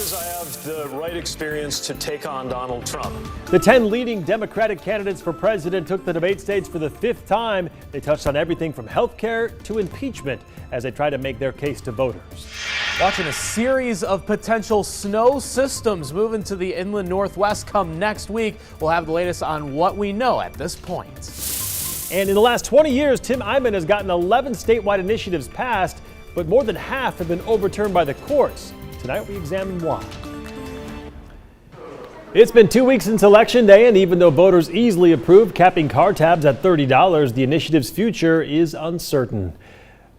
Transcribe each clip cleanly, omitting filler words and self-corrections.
believes I have the right experience to take on Donald Trump. The 10 leading Democratic candidates for president took the debate stage for the 5th time. They touched on everything from health care to impeachment as they try to make their case to voters. Watching a series of potential snow systems move into the inland northwest come next week. We'll have the latest on what we know at this point. And in the last 20 years, Tim Eyman has gotten 11 statewide initiatives passed, but more than half have been overturned by the courts. Tonight we examine why. It's been 2 weeks since Election Day, and even though voters easily approved capping car tabs at $30, the initiative's future is uncertain.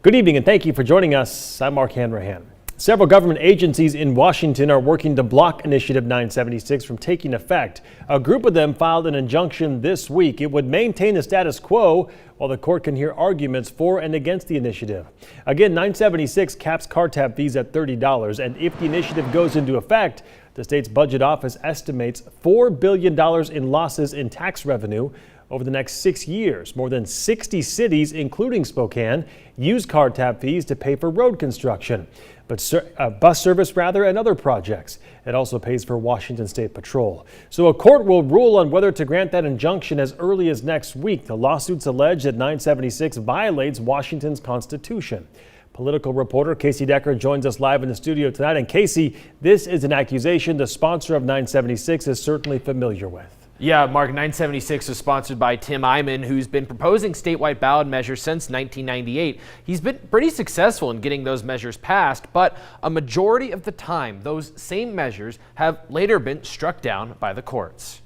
Good evening and thank you for joining us. I'm Mark Hanrahan. Several government agencies in Washington are working to block Initiative 976 from taking effect. A group of them filed an injunction this week. It would maintain the status quo while the court can hear arguments for and against the initiative. Again, 976 caps car tab fees at $30, and if the initiative goes into effect, the state's budget office estimates $4 billion in losses in tax revenue over the next 6 years. More than 60 cities, including Spokane, use car tab fees to pay for road construction, bus service and other projects. It also pays for Washington State Patrol. So a court will rule on whether to grant that injunction as early as next week. The lawsuits allege that 976 violates Washington's Constitution. Political reporter Casey Decker joins us live in the studio tonight. And Casey, this is an accusation the sponsor of 976 is certainly familiar with. Yeah, Mark, 976 is sponsored by Tim Eyman, who's been proposing statewide ballot measures since 1998. He's been pretty successful in getting those measures passed, but a majority of the time, those same measures have later been struck down by the courts.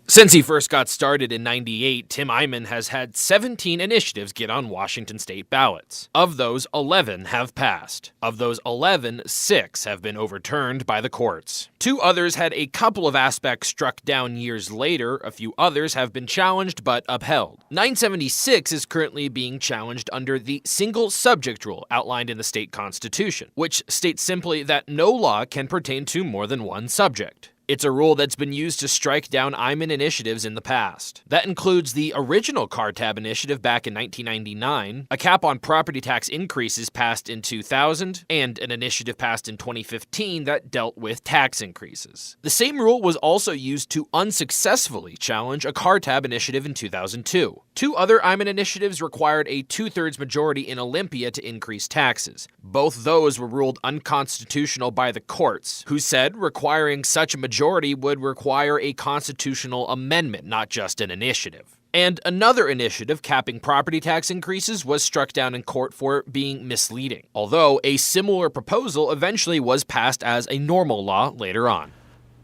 Since he first got started in '98, Tim Eyman has had 17 initiatives get on Washington state ballots. Of those, 11 have passed. Of those 11, 6 have been overturned by the courts. 2 others had a couple of aspects struck down years later. A few others have been challenged but upheld. 976 is currently being challenged under the single subject rule outlined in the state constitution, which states simply that no law can pertain to more than one subject. It's a rule that's been used to strike down Eyman initiatives in the past. That includes the original car tab initiative back in 1999, a cap on property tax increases passed in 2000, and an initiative passed in 2015 that dealt with tax increases. The same rule was also used to unsuccessfully challenge a car tab initiative in 2002. 2 other Eyman initiatives required a 2/3 majority in Olympia to increase taxes. Both those were ruled unconstitutional by the courts, who said requiring such a majority would require a constitutional amendment, not just an initiative. And another initiative capping property tax increases was struck down in court for being misleading, although a similar proposal eventually was passed as a normal law later on.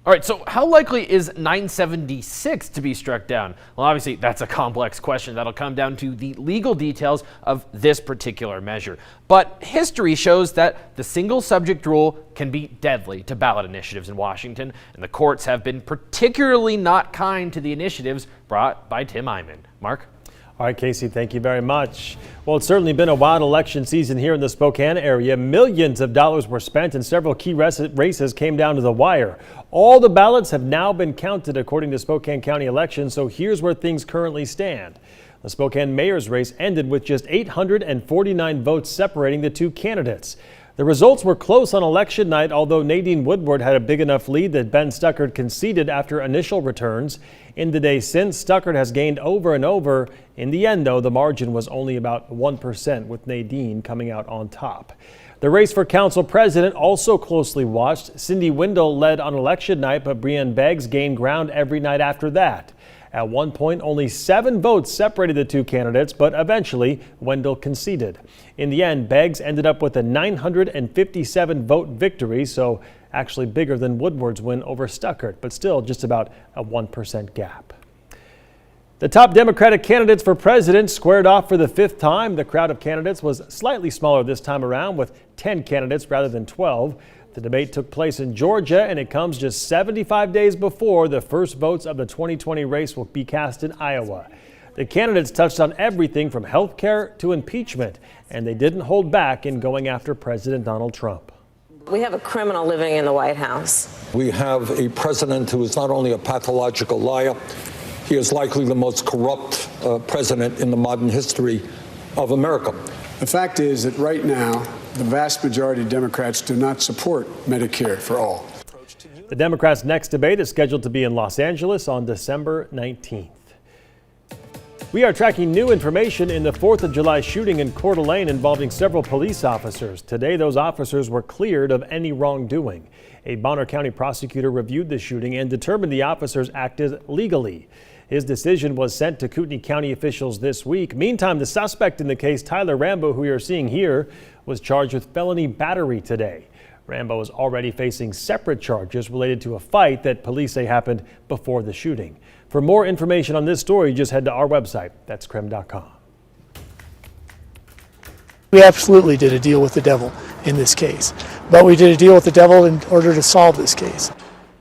All right, so how likely is 976 to be struck down? Well, obviously, that's a complex question. That'll come down to the legal details of this particular measure. But history shows that the single subject rule can be deadly to ballot initiatives in Washington, and the courts have been particularly not kind to the initiatives brought by Tim Eyman. Mark? All right, Casey, thank you very much. Well, it's certainly been a wild election season here in the Spokane area. Millions of dollars were spent and several key races came down to the wire. All the ballots have now been counted according to Spokane-County elections, so here's where things currently stand. The Spokane mayor's race ended with just 849 votes separating the 2 candidates. The results were close on election night, although Nadine Woodward had a big enough lead that Ben Stuckert conceded after initial returns. In the day since, Stuckert has gained over and over. In the end, though, the margin was only about 1%, with Nadine coming out on top. The race for council president also closely watched. Cindy Wendell led on election night, but Breanne Beggs gained ground every night after that. At one point, only 7 votes separated the 2 candidates, but eventually Wendell conceded. In the end, Beggs ended up with a 957 vote victory, so actually bigger than Woodward's win over Stuckert, but still just about a 1% gap. The top Democratic candidates for president squared off for the 5th time. The crowd of candidates was slightly smaller this time around, with 10 candidates rather than 12. The debate took place in Georgia, and it comes just 75 days before the first votes of the 2020 race will be cast in Iowa. The candidates touched on everything from health care to impeachment, and they didn't hold back in going after President Donald Trump. We have a criminal living in the White House. We have a president who is not only a pathological liar, he is likely the most corrupt president in the modern history of America. The fact is that right now, the vast majority of Democrats do not support Medicare for all. The Democrats' next debate is scheduled to be in Los Angeles on December 19th. We are tracking new information in the 4th of July shooting in Coeur d'Alene involving several police officers. Today, those officers were cleared of any wrongdoing. A Bonner County prosecutor reviewed the shooting and determined the officers acted legally. His decision was sent to Kootenai County officials this week. Meantime, the suspect in the case, Tyler Rambo, who we are seeing here, was charged with felony battery today. Rambo is already facing separate charges related to a fight that police say happened before the shooting. For more information on this story, just head to our website. That's KREM.com. We absolutely did a deal with the devil in this case, but we did a deal with the devil in order to solve this case.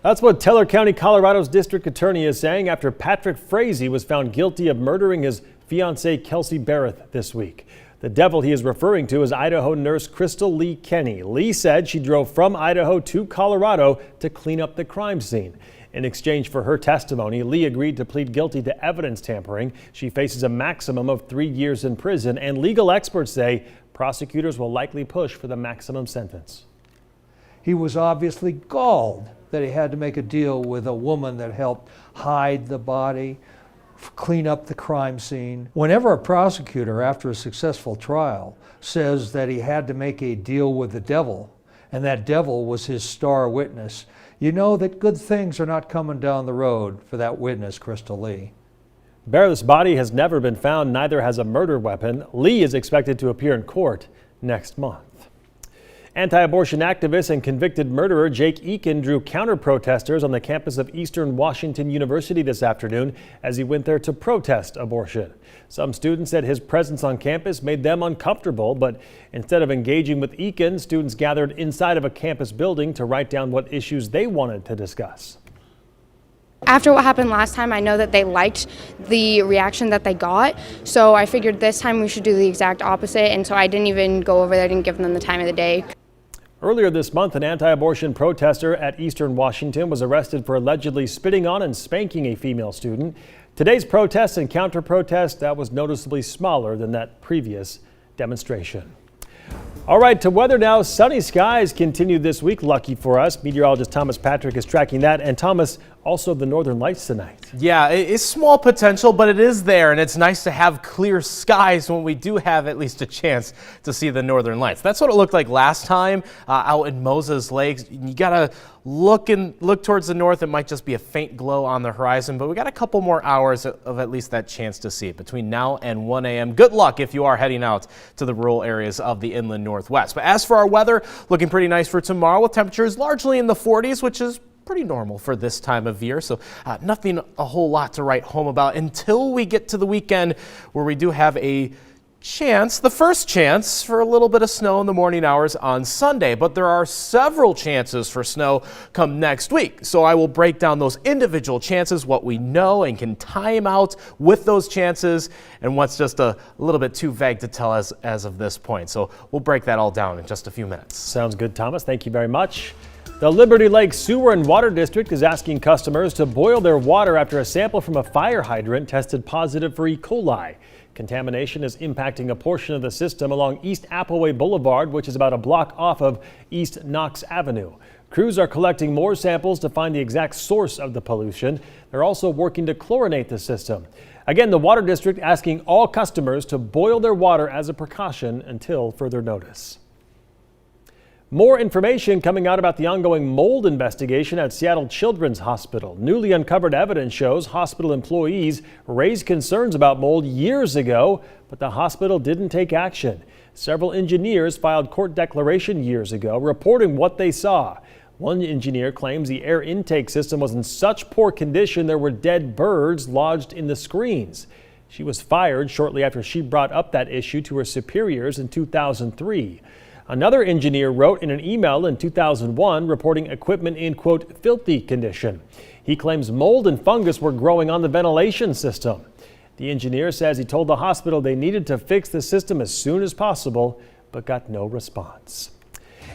That's what Teller County, Colorado's district attorney is saying after Patrick Frazee was found guilty of murdering his fiancée Kelsey Barrett this week. The devil he is referring to is Idaho nurse Crystal Lee Kenny. Lee said she drove from Idaho to Colorado to clean up the crime scene. In exchange for her testimony, Lee agreed to plead guilty to evidence tampering. She faces a maximum of 3 years in prison, and legal experts say prosecutors will likely push for the maximum sentence. He was obviously galled that he had to make a deal with a woman that helped hide the body, clean up the crime scene. Whenever a prosecutor, after a successful trial, says that he had to make a deal with the devil, and that devil was his star witness, you know that good things are not coming down the road for that witness, Crystal Lee. Barrett's body has never been found, neither has a murder weapon. Lee is expected to appear in court next month. Anti-abortion activist and convicted murderer Jake Eakin drew counter-protesters on the campus of Eastern Washington University this afternoon as he went there to protest abortion. Some students said his presence on campus made them uncomfortable, but instead of engaging with Eakin, students gathered inside of a campus building to write down what issues they wanted to discuss. After what happened last time, I know that they liked the reaction that they got, so I figured this time we should do the exact opposite, and so I didn't even go over there, I didn't give them the time of the day. Earlier this month, an anti-abortion protester at Eastern Washington was arrested for allegedly spitting on and spanking a female student. Today's protest and counter-protest, that was noticeably smaller than that previous demonstration. All right, to weather now. Sunny skies continue this week. Lucky for us. Meteorologist Thomas Patrick is tracking that. And Thomas, also the northern lights tonight. Yeah, it's small potential, but it is there. And it's nice to have clear skies when we do have at least a chance to see the northern lights. That's what it looked like last time out in Moses Lake. You got to look towards the north. It might just be a faint glow on the horizon, but we got a couple more hours of at least that chance to see it between now and 1 a.m. Good luck if you are heading out to the rural areas of the inland northwest. But as for our weather, looking pretty nice for tomorrow with temperatures largely in the 40s, which is pretty normal for this time of year. So nothing a whole lot to write home about until we get to the weekend, where we do have a chance, the first chance for a little bit of snow in the morning hours on Sunday, but there are several chances for snow come next week. So I will break down those individual chances, what we know and can time out with those chances, and what's just a little bit too vague to tell as of this point. So we'll break that all down in just a few minutes. Sounds good, Thomas. Thank you very much. The Liberty Lake Sewer and Water District is asking customers to boil their water after a sample from a fire hydrant tested positive for E. coli. Contamination is impacting a portion of the system along East Appleway Boulevard, which is about a block off of East Knox Avenue. Crews are collecting more samples to find the exact source of the pollution. They're also working to chlorinate the system. Again, the Water District asking all customers to boil their water as a precaution until further notice. More information coming out about the ongoing mold investigation at Seattle Children's Hospital. Newly uncovered evidence shows hospital employees raised concerns about mold years ago, but the hospital didn't take action. Several engineers filed court declaration years ago reporting what they saw. One engineer claims the air intake system was in such poor condition there were dead birds lodged in the screens. She was fired shortly after she brought up that issue to her superiors in 2003. Another engineer wrote in an email in 2001 reporting equipment in, quote, filthy condition. He claims mold and fungus were growing on the ventilation system. The engineer says he told the hospital they needed to fix the system as soon as possible, but got no response.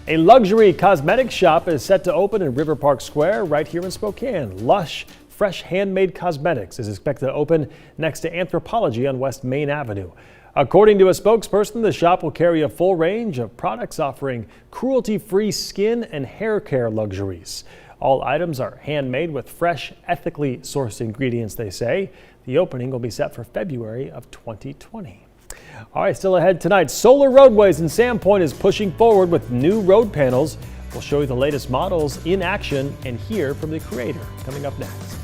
A luxury cosmetics shop is set to open in River Park Square right here in Spokane. Lush, fresh handmade cosmetics is expected to open next to Anthropology on West Main Avenue. According to a spokesperson, the shop will carry a full range of products offering cruelty-free skin and hair care luxuries. All items are handmade with fresh, ethically sourced ingredients, they say. The opening will be set for February of 2020. All right, still ahead tonight, Solar Roadways in Sandpoint is pushing forward with new road panels. We'll show you the latest models in action and hear from the creator coming up next.